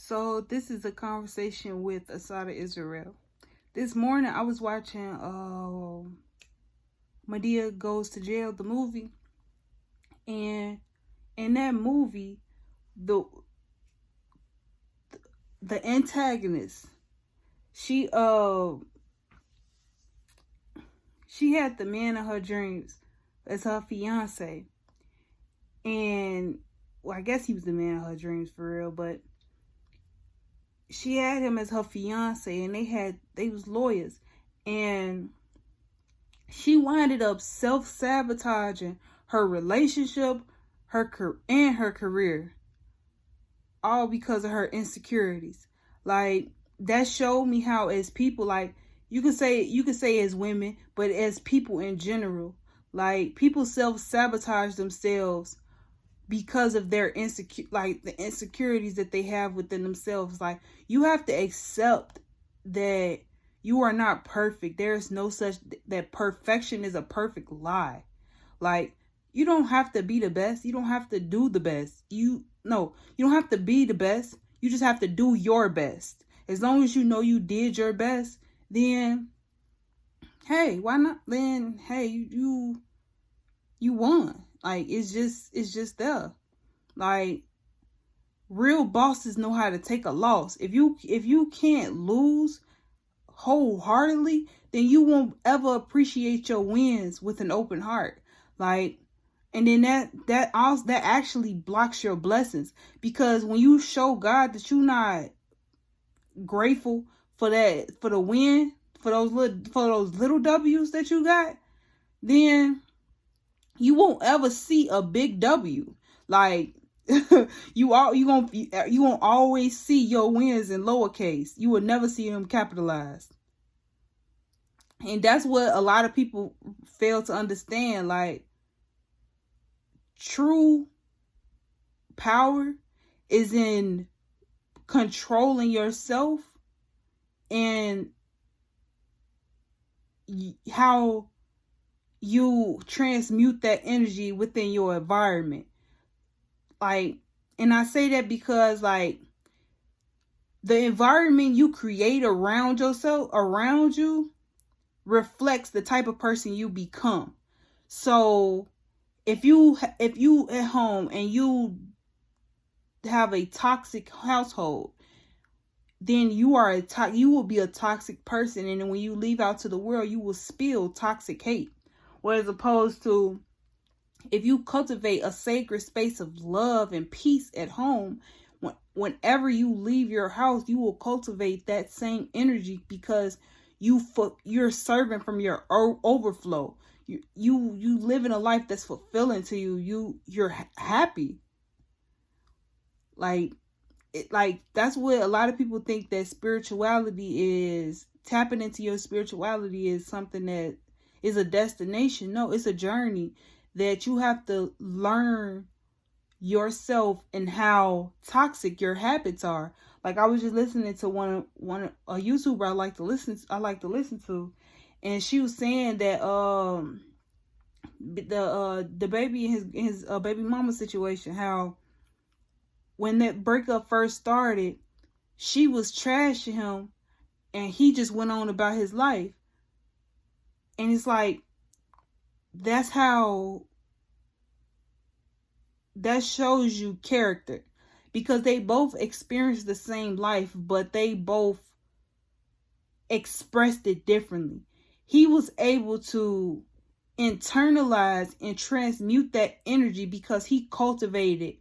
So this is a conversation with Asada Israel. This morning I was watching Medea Goes to Jail, the movie, and in that movie, the antagonist, she had the man of her dreams as her fiance, and well, I guess he was the man of her dreams for real, but she had him as her fiance, and they was lawyers, and she winded up self-sabotaging her relationship, her career, all because of her insecurities. Like, that showed me how, as people, like, you could say as women, but as people in general, like, people self-sabotage themselves because of their the insecurities that they have within themselves. Like, you have to accept that you are not perfect. There's no such, that perfection is a perfect lie. Like, you don't have to be the best. You don't have to do the best. You don't have to be the best. You just have to do your best. As long as you know you did your best, then hey, why not? Then hey, you won. Like, it's just there. Like, real bosses know how to take a loss. If you can't lose wholeheartedly, then you won't ever appreciate your wins with an open heart. Like, and then that actually blocks your blessings, because when you show God that you're not grateful for the win, for those little W's that you got, then you won't ever see a big W. Like, you won't always see your wins in lowercase. You will never see them capitalized. And that's what a lot of people fail to understand. Like, true power is in controlling yourself and how you transmute that energy within your environment. Like, and I say that because, like, the environment you create around you, reflects the type of person you become. So if you at home and you have a toxic household, then you will be a toxic person, and then when you leave out to the world, you will spill toxic hate. Whereas opposed to, if you cultivate a sacred space of love and peace at home, whenever you leave your house, you will cultivate that same energy, because you're serving from your overflow. You live in a life that's fulfilling to you. You're happy. Like, that's what a lot of people think, that spirituality is, tapping into your spirituality is something that is a destination. No, it's a journey that you have to learn yourself and how toxic your habits are. Like, I was just listening to a YouTuber I like to listen to, and she was saying that the baby in his baby mama situation, how when that breakup first started, she was trashing him, and he just went on about his life. And it's like, that shows you character, because they both experienced the same life, but they both expressed it differently. He was able to internalize and transmute that energy because he cultivated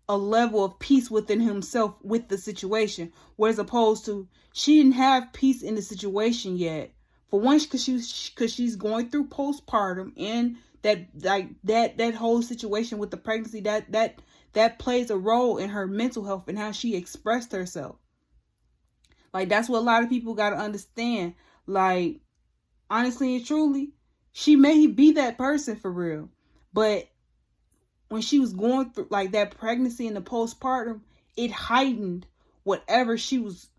a level of peace within himself with the situation, whereas opposed to, she didn't have peace in the situation yet. For one, because she's going through postpartum, and that whole situation with the pregnancy, that plays a role in her mental health and how she expressed herself. Like, that's what a lot of people got to understand. Like, honestly and truly, she may be that person for real, but when she was going through, like, that pregnancy and the postpartum, it heightened whatever she was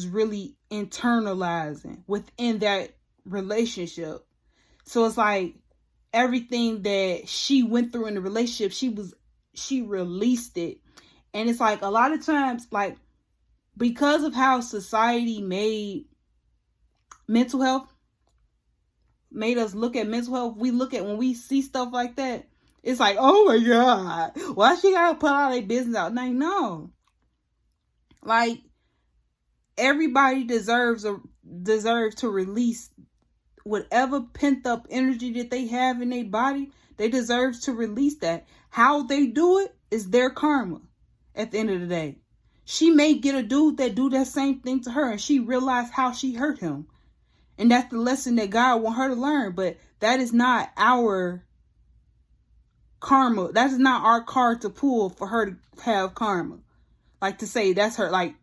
really internalizing within that relationship. So it's like, everything that she went through in the relationship, she released it, And it's like a lot of times, like, because of how society made mental health, made us look at mental health, we look at, when we see stuff like that, it's like, oh my God, why she gotta put all their business out? Like, no. Like, everybody deserves to release whatever pent up energy that they have in their body. They deserve to release that. How they do it is their karma at the end of the day. She may get a dude that do that same thing to her, and she realized how she hurt him. And that's the lesson that God want her to learn. But that is not our karma. That is not our card to pull for her to have karma. Like, to say that's her. Like,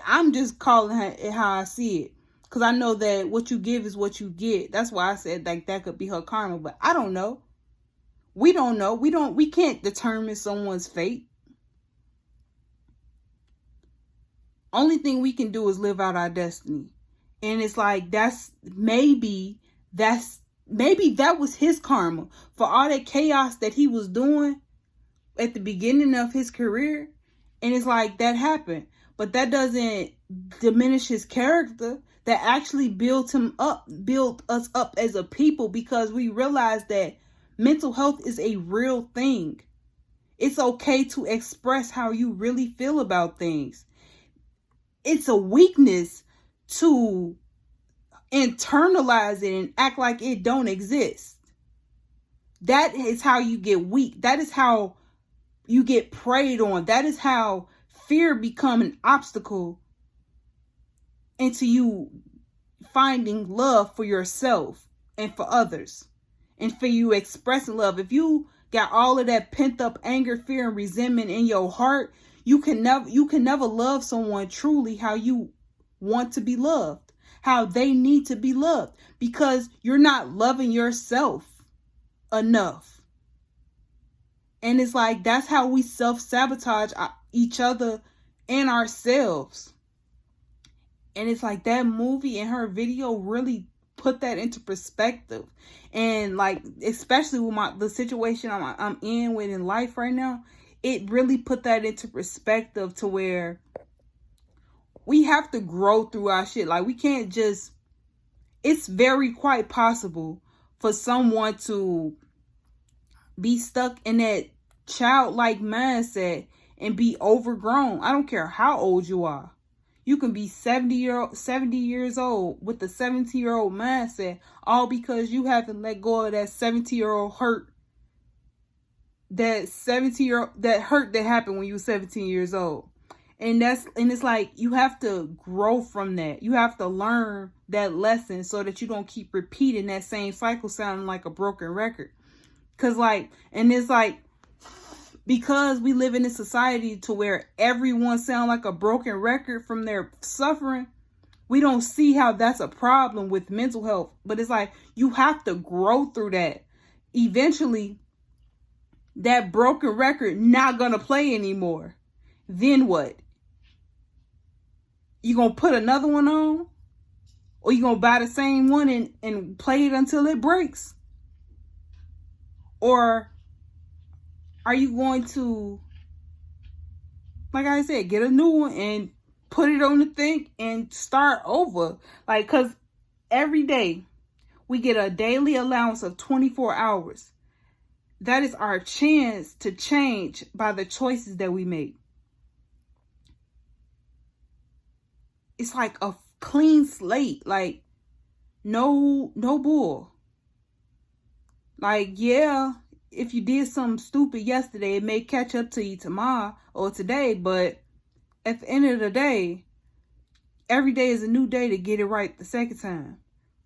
I'm just calling it how I see it. Because I know that what you give is what you get. That's why I said, like, that could be her karma. But I don't know. We don't know. We can't determine someone's fate. Only thing we can do is live out our destiny. And it's like, maybe that was his karma for all that chaos that he was doing at the beginning of his career. And it's like, that happened. But that doesn't diminish his character. That actually built us up as a people, because we realize that mental health is a real thing. It's okay to express how you really feel about things. It's a weakness to internalize it and act like it don't exist. That is how you get weak. That is how you get preyed on. That is how fear become an obstacle into you finding love for yourself and for others, and for you expressing love. If you got all of that pent up anger, fear, and resentment in your heart, you can never love someone truly how you want to be loved, how they need to be loved, because you're not loving yourself enough. And it's like, that's how we self-sabotage each other and ourselves. And it's like, that movie and her video really put that into perspective. And like, especially with the situation I'm in life right now, it really put that into perspective, to where we have to grow through our shit. Like, we can't just, it's very quite possible for someone to be stuck in that childlike mindset and be overgrown. I don't care how old you are. You can be 70 years old with a 17-year-old mindset, all because you haven't let go of that 17-year-old hurt. That hurt that happened when you were 17 years old. And it's like, you have to grow from that. You have to learn that lesson so that you don't keep repeating that same cycle, sounding like a broken record. It's like, because we live in a society to where everyone sounds like a broken record from their suffering, we don't see how that's a problem with mental health. But it's like, you have to grow through that. Eventually, that broken record not gonna play anymore. Then what? You gonna put another one on? Or you gonna buy the same one and play it until it breaks? Or are you going to, like I said, get a new one and put it on the thing and start over? Like, because every day we get a daily allowance of 24 hours. That is our chance to change by the choices that we make. It's like a clean slate. Like, no bull. Like, yeah, if you did something stupid yesterday, it may catch up to you tomorrow or today. But at the end of the day, every day is a new day to get it right the second time.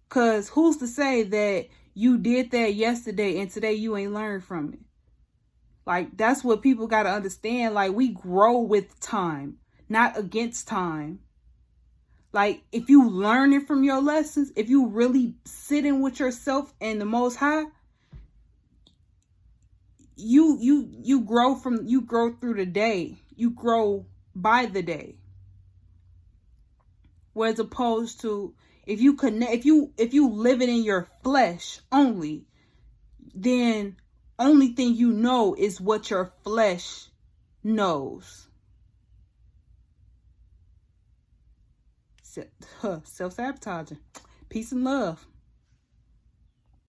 Because who's to say that you did that yesterday and today you ain't learned from it? Like, that's what people got to understand. Like, we grow with time, not against time. Like, if you learn it from your lessons, if you really sitting with yourself and the Most High, you grow through the day. You grow by the day. Whereas opposed to, if you live it in your flesh only, then only thing you know is what your flesh knows. Self-sabotaging. Peace and love.